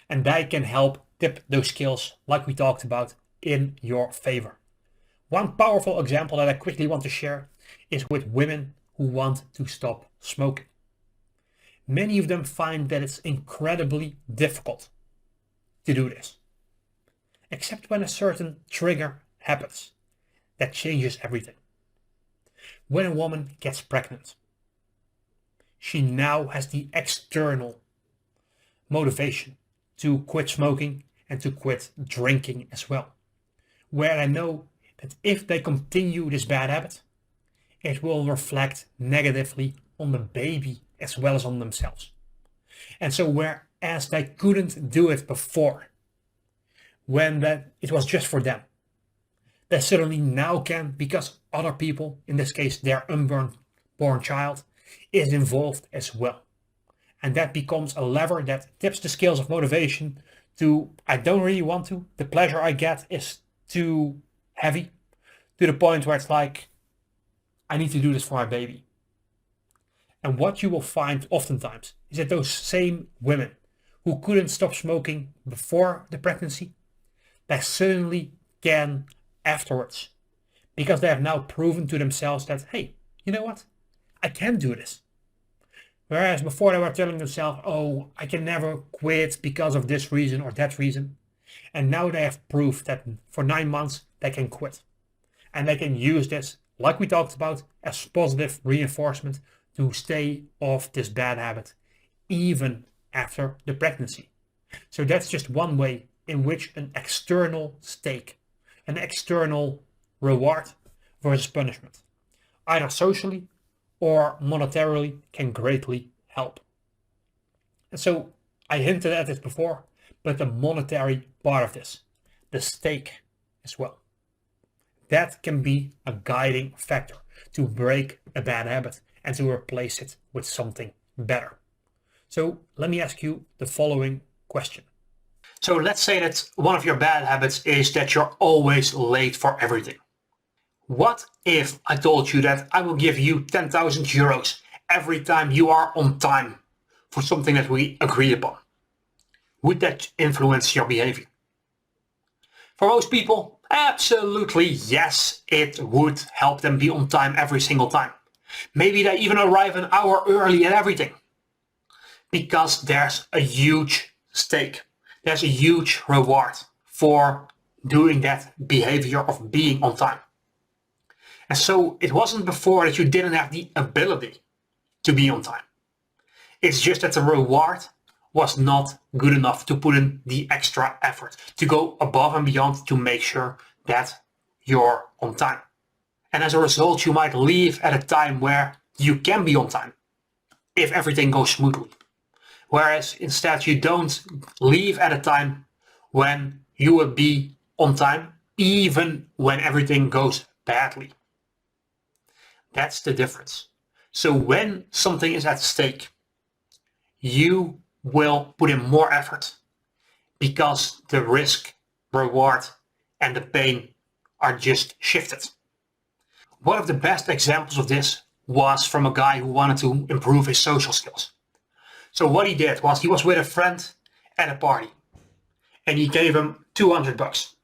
And they can help tip those skills, like we talked about, in your favor. One powerful example that I quickly want to share is with women who want to stop smoking. Many of them find that it's incredibly difficult to do this, except when a certain trigger happens that changes everything. When a woman gets pregnant, she now has the external motivation to quit smoking and to quit drinking as well. Where I know that if they continue this bad habit, it will reflect negatively on the baby as well as on themselves. And so whereas they couldn't do it before, when it was just for them, they suddenly now can because other people, in this case their unborn child, is involved as well. And that becomes a lever that tips the scales of motivation to, I don't really want to, the pleasure I get is too heavy, to the point where it's like, I need to do this for my baby. And what you will find oftentimes is that those same women who couldn't stop smoking before the pregnancy, they suddenly can afterwards. Because they have now proven to themselves that, hey, you know what? I can do this. Whereas before they were telling themselves, oh, I can never quit because of this reason or that reason. And now they have proof that for 9 months they can quit. And they can use this, like we talked about, as positive reinforcement to stay off this bad habit, even after the pregnancy. So that's just one way in which an external stake, an external reward versus punishment, either socially or monetarily, can greatly help. And so I hinted at this before, but the monetary part of this, the stake as well, that can be a guiding factor to break a bad habit and to replace it with something better. So let me ask you the following question. So let's say that one of your bad habits is that you're always late for everything. What if I told you that I will give you 10,000 euros every time you are on time for something that we agreed upon? Would that influence your behavior? For most people, absolutely yes, it would help them be on time every single time. Maybe they even arrive an hour early and everything. Because there's a huge stake. There's a huge reward for doing that behavior of being on time. And so it wasn't before that you didn't have the ability to be on time. It's just that the reward was not good enough to put in the extra effort, to go above and beyond to make sure that you're on time. And as a result, you might leave at a time where you can be on time, if everything goes smoothly. Whereas instead you don't leave at a time when you will be on time, even when everything goes badly. That's the difference. So when something is at stake, you will put in more effort because the risk, reward, and the pain are just shifted. One of the best examples of this was from a guy who wanted to improve his social skills. So what he did was he was with a friend at a party and he gave him 200 bucks.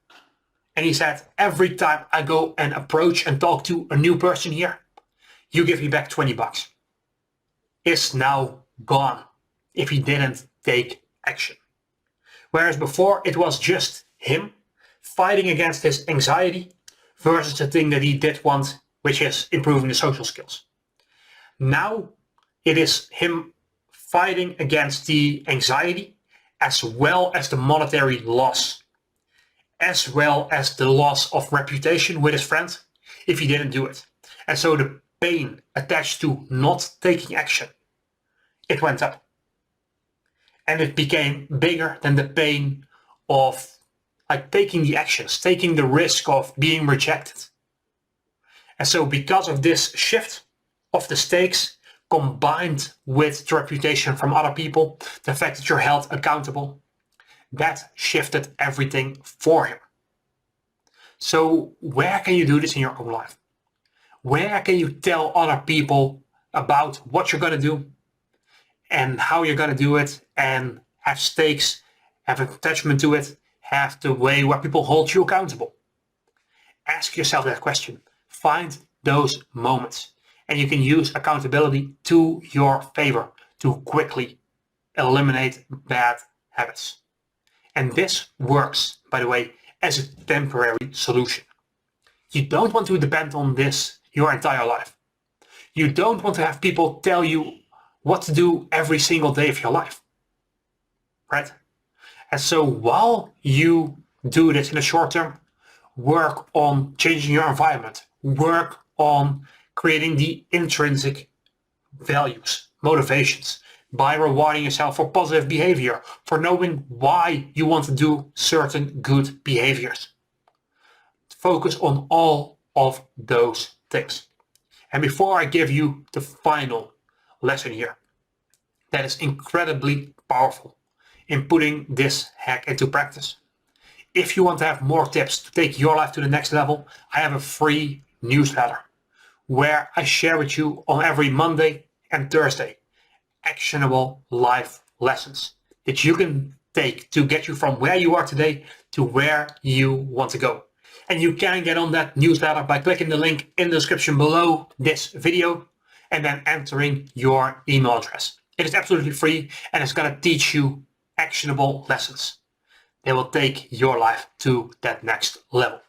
And he said, every time I go and approach and talk to a new person here, you give me back 20 bucks. Is now gone if he didn't take action. Whereas before it was just him fighting against his anxiety versus the thing that he did want, which is improving the social skills. Now it is him fighting against the anxiety as well as the monetary loss, as well as the loss of reputation with his friend if he didn't do it. And so the pain attached to not taking action, it went up. And it became bigger than the pain of taking the actions, taking the risk of being rejected. And so because of this shift of the stakes, combined with the reputation from other people, the fact that you're held accountable, that shifted everything for him. So where can you do this in your own life? Where can you tell other people about what you're going to do and how you're going to do it, and have stakes, have attachment to it, have the way where people hold you accountable? Ask yourself that question. Find those moments, and you can use accountability to your favor to quickly eliminate bad habits. And this works, by the way, as a temporary solution. You don't want to depend on this your entire life. You don't want to have people tell you what to do every single day of your life, right? And so while you do this in the short term, work on changing your environment, work on creating the intrinsic values, motivations, by rewarding yourself for positive behavior, for knowing why you want to do certain good behaviors. Focus on all of those things. And before I give you the final lesson here, that is incredibly powerful in putting this hack into practice. If you want to have more tips to take your life to the next level, I have a free newsletter where I share with you on every Monday and Thursday actionable life lessons that you can take to get you from where you are today to where you want to go. And you can get on that newsletter by clicking the link in the description below this video and then entering your email address. It is absolutely free and it's going to teach you actionable lessons. They will take your life to that next level.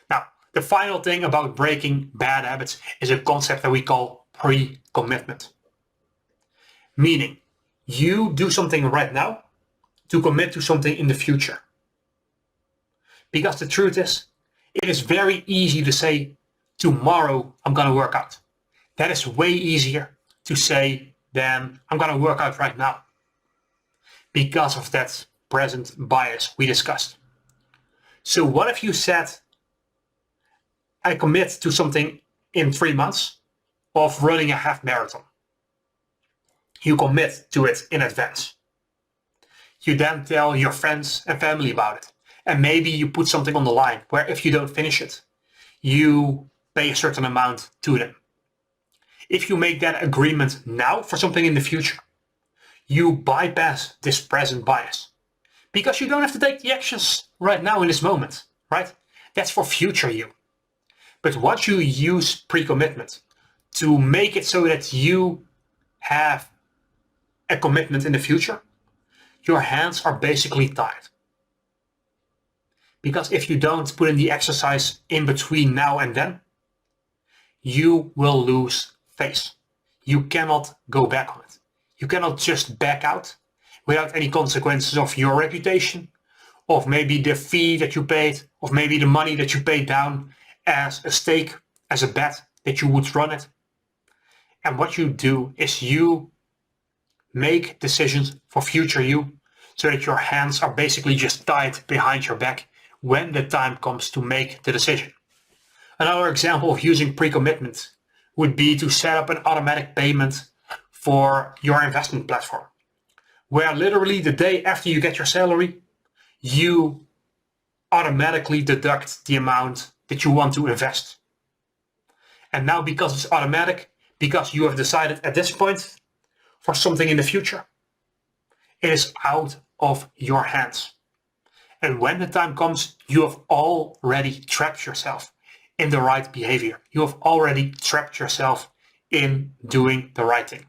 Now, the final thing about breaking bad habits is a concept that we call pre-commitment. Meaning, you do something right now to commit to something in the future. Because the truth is, it is very easy to say, tomorrow I'm going to work out. That is way easier to say than I'm going to work out right now. Because of that present bias we discussed. So what if you said, I commit to something in 3 months of running a half marathon. You commit to it in advance. You then tell your friends and family about it. And maybe you put something on the line where if you don't finish it, you pay a certain amount to them. If you make that agreement now for something in the future, you bypass this present bias. Because you don't have to take the actions right now in this moment, right? That's for future you. But once you use pre-commitment to make it so that you have a commitment in the future, your hands are basically tied. Because if you don't put in the exercise in between now and then, you will lose face. You cannot go back on it. You cannot just back out without any consequences of your reputation, of maybe the fee that you paid, of maybe the money that you paid down as a stake, as a bet that you would run it. And what you do is you make decisions for future you so that your hands are basically just tied behind your back when the time comes to make the decision. Another example of using pre-commitment would be to set up an automatic payment for your investment platform, where literally the day after you get your salary, you automatically deduct the amount that you want to invest. And now because it's automatic, because you have decided at this point for something in the future, it is out of your hands. And when the time comes, you have already trapped yourself in the right behavior. You have already trapped yourself in doing the right thing.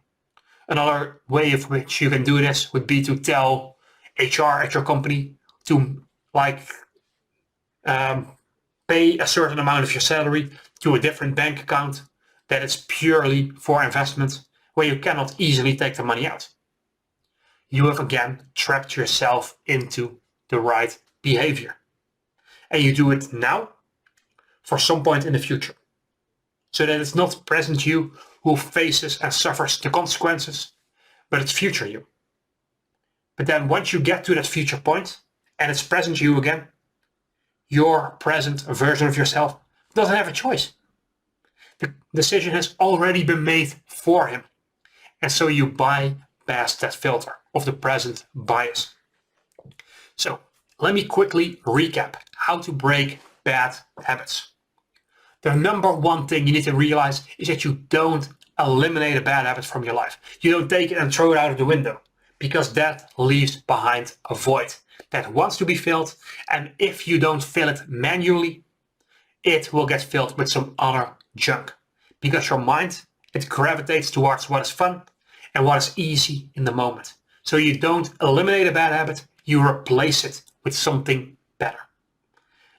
Another way of which you can do this would be to tell HR at your company to pay a certain amount of your salary to a different bank account that is purely for investment, where you cannot easily take the money out. You have again trapped yourself into the right behavior. And you do it now for some point in the future. So that it's not present you who faces and suffers the consequences, but it's future you. But then once you get to that future point and it's present you again, your present version of yourself doesn't have a choice. The decision has already been made for him. And so you bypass that filter of the present bias. So let me quickly recap how to break bad habits. The number one thing you need to realize is that you don't eliminate a bad habit from your life. You don't take it and throw it out of the window, because that leaves behind a void that wants to be filled. And if you don't fill it manually, it will get filled with some other junk, because your mind, it gravitates towards what is fun and what is easy in the moment. So you don't eliminate a bad habit, you replace it with something better.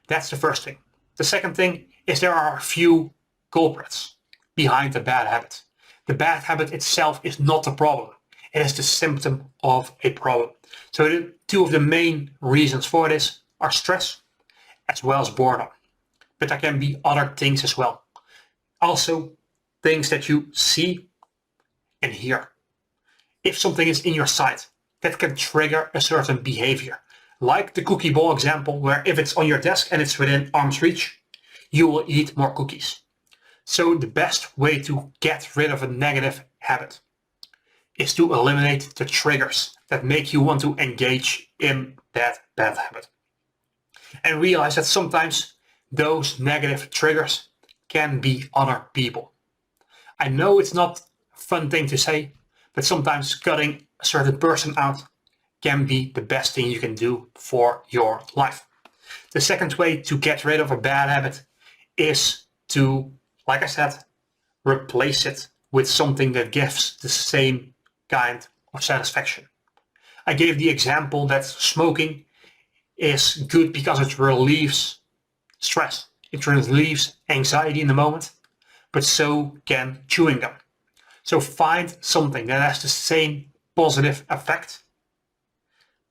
That's the first thing. The second thing is there are a few culprits behind the bad habit. The bad habit itself is not the problem. It is the symptom of a problem. So the two of the main reasons for this are stress as well as boredom. But there can be other things as well. Also, things that you see and hear. If something is in your sight, that can trigger a certain behavior. Like the cookie bowl example, where if it's on your desk and it's within arm's reach, you will eat more cookies. So the best way to get rid of a negative habit is to eliminate the triggers that make you want to engage in that bad habit. And realize that sometimes those negative triggers can be other people. I know it's not a fun thing to say, but sometimes cutting a certain person out can be the best thing you can do for your life. The second way to get rid of a bad habit is to, like I said, replace it with something that gives the same kind of satisfaction. I gave the example that smoking is good because it relieves stress. It relieves anxiety in the moment, but so can chewing gum. So find something that has the same positive effect,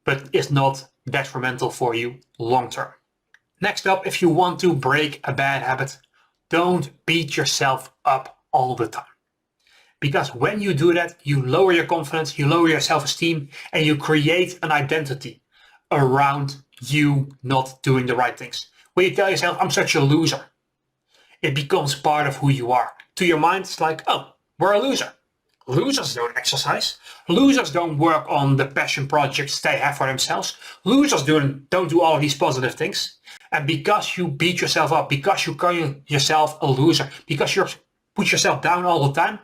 but is not detrimental for you long term. Next up, if you want to break a bad habit, don't beat yourself up all the time. Because when you do that, you lower your confidence, you lower your self-esteem, and you create an identity around you not doing the right things. When you tell yourself, I'm such a loser, it becomes part of who you are. To your mind, it's like, oh, we're a loser. Losers don't exercise. Losers don't work on the passion projects they have for themselves. Losers don't do all of these positive things. And because you beat yourself up, because you call yourself a loser, because you put yourself down all the time,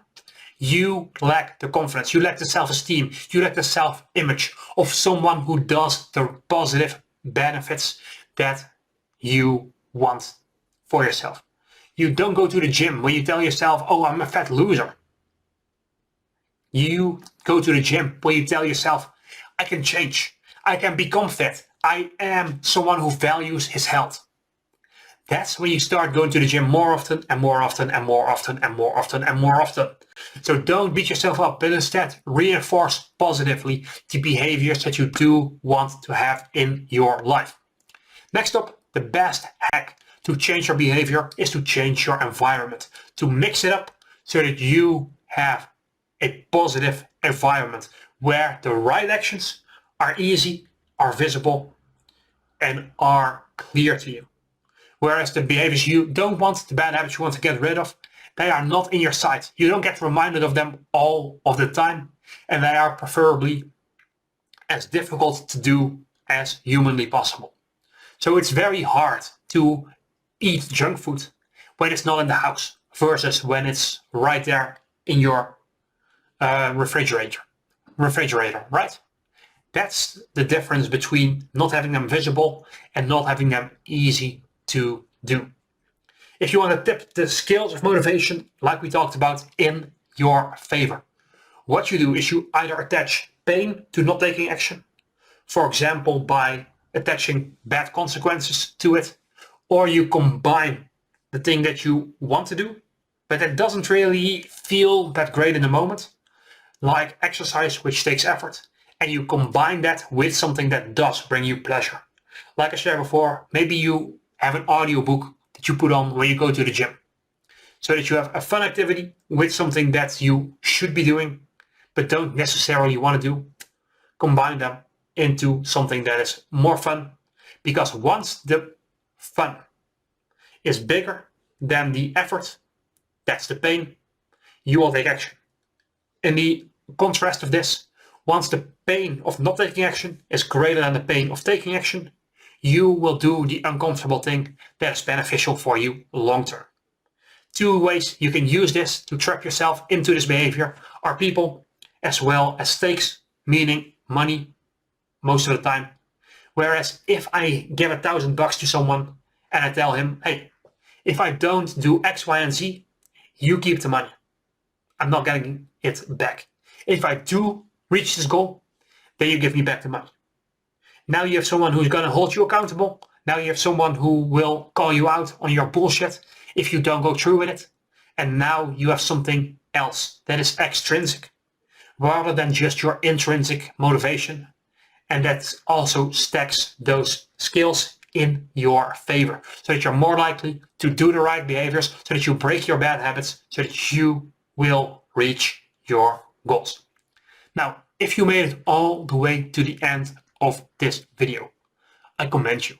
you lack the confidence, you lack the self-esteem, you lack the self-image of someone who does the positive benefits that you want for yourself. You don't go to the gym when you tell yourself, oh, I'm a fat loser. You go to the gym when you tell yourself, I can change, I can become fit, I am someone who values his health. That's when you start going to the gym more often and more often and more often and more often and more often. So don't beat yourself up, but instead reinforce positively the behaviors that you do want to have in your life. Next up, the best hack to change your behavior is to change your environment, to mix it up so that you have a positive environment where the right actions are easy, are visible, and are clear to you. Whereas the behaviors you don't want, the bad habits you want to get rid of, they are not in your sight. You don't get reminded of them all of the time, and they are preferably as difficult to do as humanly possible. So it's very hard to eat junk food when it's not in the house versus when it's right there in your refrigerator, right? That's the difference between not having them visible and not having them easy to do. If you want to tip the scales of motivation, like we talked about, in your favor, what you do is you either attach pain to not taking action, for example, by attaching bad consequences to it, or you combine the thing that you want to do, but that doesn't really feel that great in the moment, like exercise, which takes effort, and you combine that with something that does bring you pleasure. Like I shared before, maybe you have an audiobook that you put on when you go to the gym, so that you have a fun activity with something that you should be doing, but don't necessarily want to do. Combine them into something that is more fun, because once the fun is bigger than the effort, that's the pain, you will take action. In the contrast of this, once the pain of not taking action is greater than the pain of taking action, you will do the uncomfortable thing that is beneficial for you long term. Two ways you can use this to trap yourself into this behavior are people as well as stakes, meaning money most of the time. Whereas if I give $1,000 to someone and I tell him, hey, if I don't do X, Y, and Z, you keep the money. I'm not getting it back. If I do reach this goal, then you give me back the money. Now you have someone who's going to hold you accountable. Now you have someone who will call you out on your bullshit if you don't go through with it. And now you have something else that is extrinsic rather than just your intrinsic motivation. And that also stacks those skills in your favor so that you're more likely to do the right behaviors, so that you break your bad habits, so that you will reach your goals. Now, if you made it all the way to the end of this video, I commend you,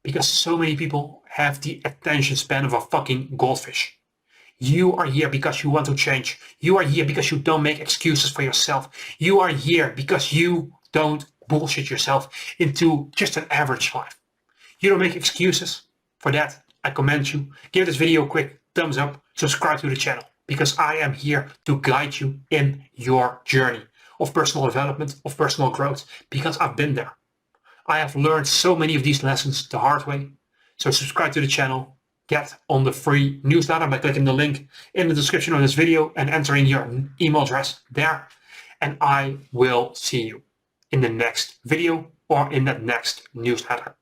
because so many people have the attention span of a fucking goldfish. You are here because you want to change. You are here because you don't make excuses for yourself. You are here because you don't bullshit yourself into just an average life. You don't make excuses. For that, I commend you. Give this video a quick thumbs up. Subscribe to the channel, because I am here to guide you in your journey of personal development, of personal growth, because I've been there. I have learned so many of these lessons the hard way. So subscribe to the channel, get on the free newsletter by clicking the link in the description of this video and entering your email address there. And I will see you in the next video or in that next newsletter.